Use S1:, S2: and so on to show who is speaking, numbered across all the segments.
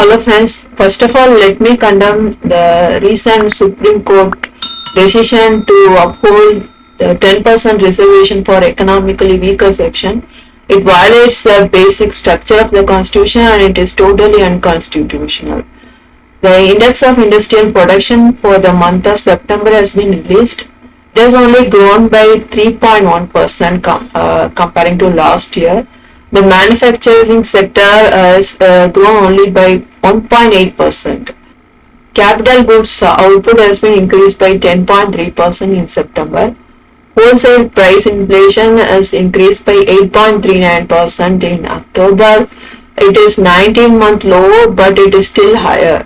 S1: Hello friends, first of all let me condemn the recent Supreme Court decision to uphold the 10% reservation for economically weaker section. It violates the basic structure of the constitution and it is totally unconstitutional. The index of industrial production for the month of September has been released. It has only grown by 3.1% comparing to last year. The manufacturing sector has grown only by 1.8%. Capital goods output has been increased by 10.3% in September. Wholesale price inflation has increased by 8.39% in October. It is 19-month low, but it is still higher.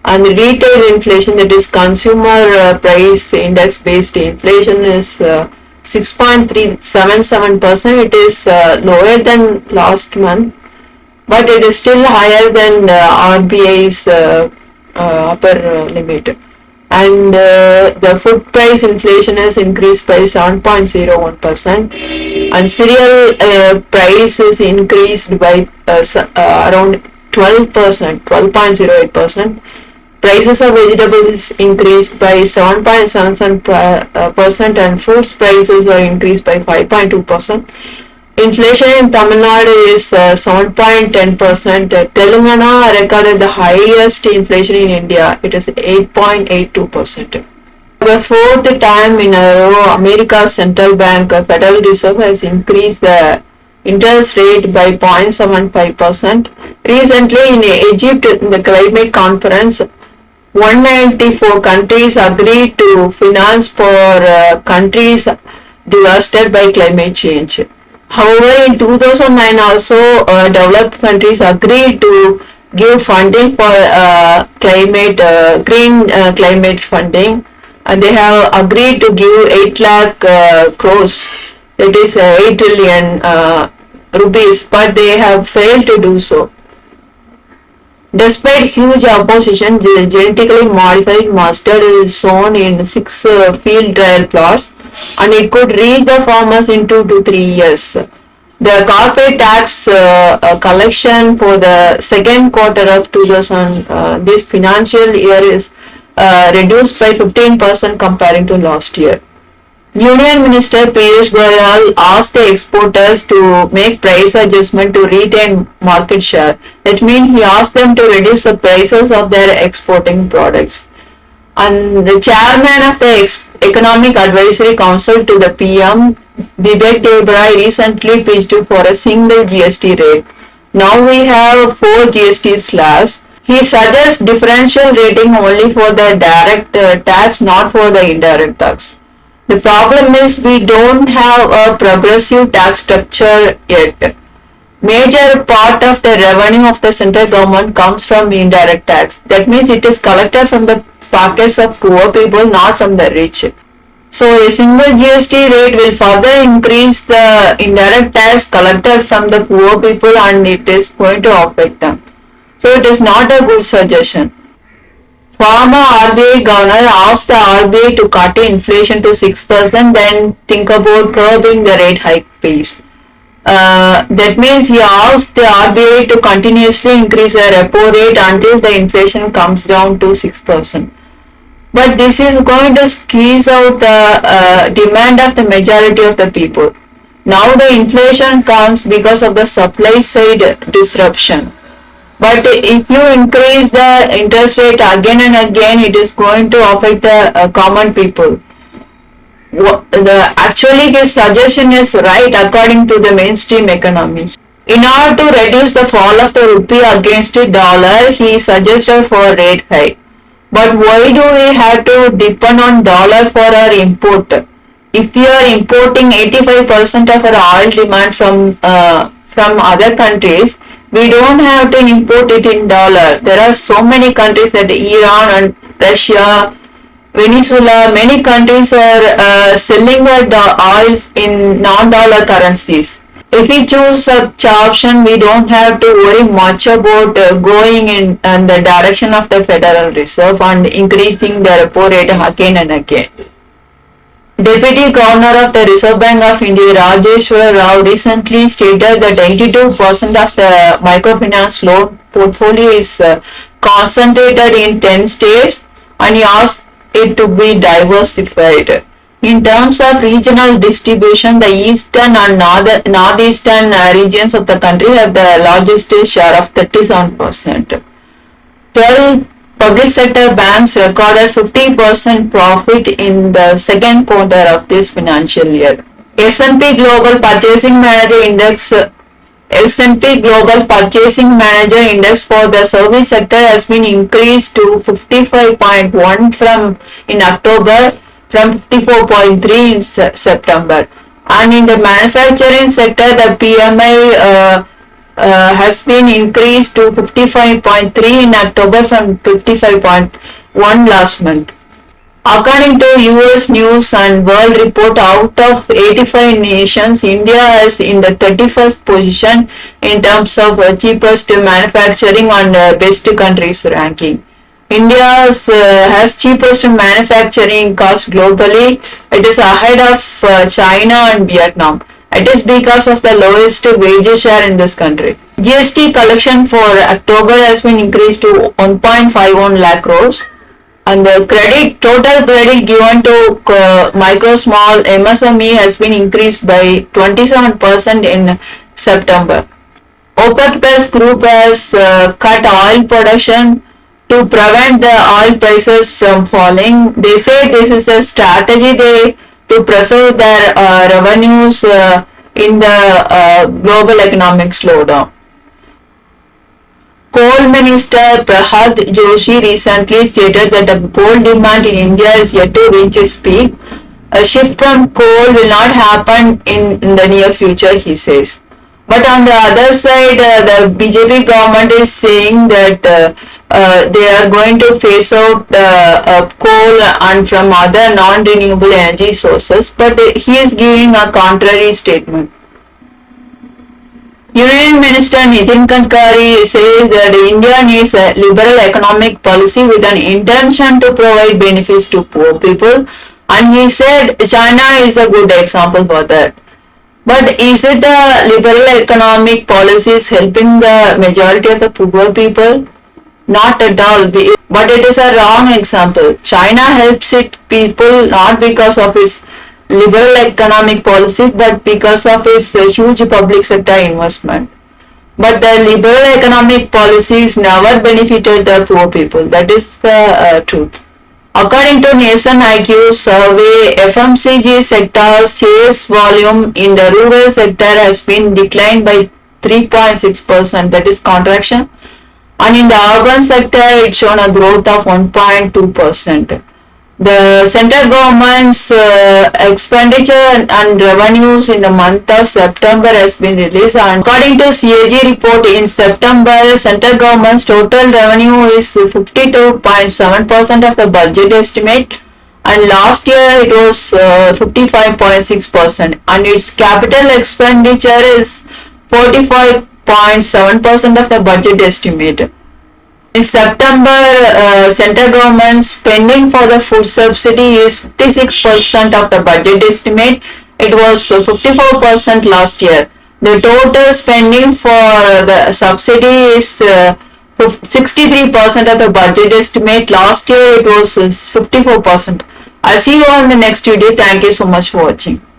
S1: And the retail inflation, that is consumer price index based inflation, is 6.377%. It is lower than last month, but it is still higher than RBI's upper limit. And the food price inflation has increased by 7.01%, and cereal price is increased by around 12%, 12.08%. Prices of vegetables increased by 7.77% and fruits prices are increased by 5.2%. Inflation in Tamil Nadu is 7.10%. Telangana recorded the highest inflation in India. It is 8.82%. For the fourth time in a row, America's central bank, Federal Reserve, has increased the interest rate by 0.75%. Recently in Egypt, in the climate conference, 194 countries agreed to finance for countries devastated by climate change. However, in 2009 also developed countries agreed to give funding for green climate funding, and they have agreed to give 8 lakh crores, that is 8 trillion rupees, but they have failed to do so. Despite huge opposition, the genetically modified mustard is sown in 6 field trial plots, and it could reach the farmers in 2 to 3 years. The corporate tax collection for the second quarter of this financial year is reduced by 15% comparing to last year. Union Minister Piyush Goyal asked the exporters to make price adjustment to retain market share. That means he asked them to reduce the prices of their exporting products. And the chairman of the Economic Advisory Council to the PM, Vivek Debray, recently pitched for a single GST rate. Now we have 4 GST slabs. He suggests differential rating only for the direct tax, not for the indirect tax. The problem is we don't have a progressive tax structure yet. Major part of the revenue of the central government comes from indirect tax. That means it is collected from the pockets of poor people, not from the rich. So a single GST rate will further increase the indirect tax collected from the poor people and it is going to affect them. So it is not a good suggestion. Former RBI governor asked the RBI to cut inflation to 6%, then think about curbing the rate hike pace. That means he asked the RBI to continuously increase the repo rate until the inflation comes down to 6%. But this is going to squeeze out the demand of the majority of the people. Now the inflation comes because of the supply side disruption. But if you increase the interest rate again and again, it is going to affect the common people. Actually, his suggestion is right according to the mainstream economy. In order to reduce the fall of the rupee against the dollar, he suggested for rate hike. But why do we have to depend on dollar for our import? If we are importing 85% of our oil demand from other countries, we don't have to import it in dollar. There are so many countries that Iran and Russia, Venezuela, many countries are selling their oil in non-dollar currencies. If we choose such option, we don't have to worry much about going in the direction of the Federal Reserve and increasing the repo rate again and again. Deputy Governor of the Reserve Bank of India, Rajeshwar Rao, recently stated that 82% of the microfinance loan portfolio is concentrated in 10 states, and he asked it to be diversified. In terms of regional distribution, the eastern and northeastern regions of the country have the largest share of 37%. 12 public sector banks recorded 50% profit in the second quarter of this financial year. S&P Global Purchasing Manager Index S&P Global Purchasing Manager Index for the service sector has been increased to 55.1 in October from 54.3 in September. And in the manufacturing sector, the PMI has been increased to 55.3 in October from 55.1 last month. According to US News and World Report, out of 85 nations, India is in the 31st position in terms of cheapest manufacturing and best countries ranking. India has cheapest manufacturing cost globally. It is ahead of China and Vietnam. It is because of the lowest wage share in this country. Gst collection for October has been increased to 1.51 lakh crores. And the total credit given to micro, small, MSME has been increased by 27% in September. OPEC Plus group has cut oil production to prevent the oil prices from falling. They say this is a strategy to preserve their revenues in the global economic slowdown. Coal Minister Prahad Joshi recently stated that the coal demand in India is yet to reach its peak. A shift from coal will not happen in the near future, he says. But on the other side, the BJP government is saying that they are going to phase out coal and from other non-renewable energy sources, but he is giving a contrary statement. Union Minister Nitin Gadkari says that India needs a liberal economic policy with an intention to provide benefits to poor people, and he said China is a good example for that. But is it the liberal economic policies helping the majority of the poor people? Not at all, but it is a wrong example. China helps its people not because of its liberal economic policy, but because of its huge public sector investment. But the liberal economic policies never benefited the poor people. That is the truth. According to Nielsen IQ survey, FMCG sector sales volume in the rural sector has been declined by 3.6%, that is contraction. And in the urban sector, it's shown a growth of 1.2%. The central government's expenditure and revenues in the month of September has been released, and according to CAG report in September, central government's total revenue is 52.7% of the budget estimate, and last year it was 55.6%, and its capital expenditure is 45.7% of the budget estimate. In September, central government's spending for the food subsidy is 56% of the budget estimate. It was 54% last year. The total spending for the subsidy is 63% of the budget estimate. Last year it was 54%. I'll see you on the next video. Thank you so much for watching.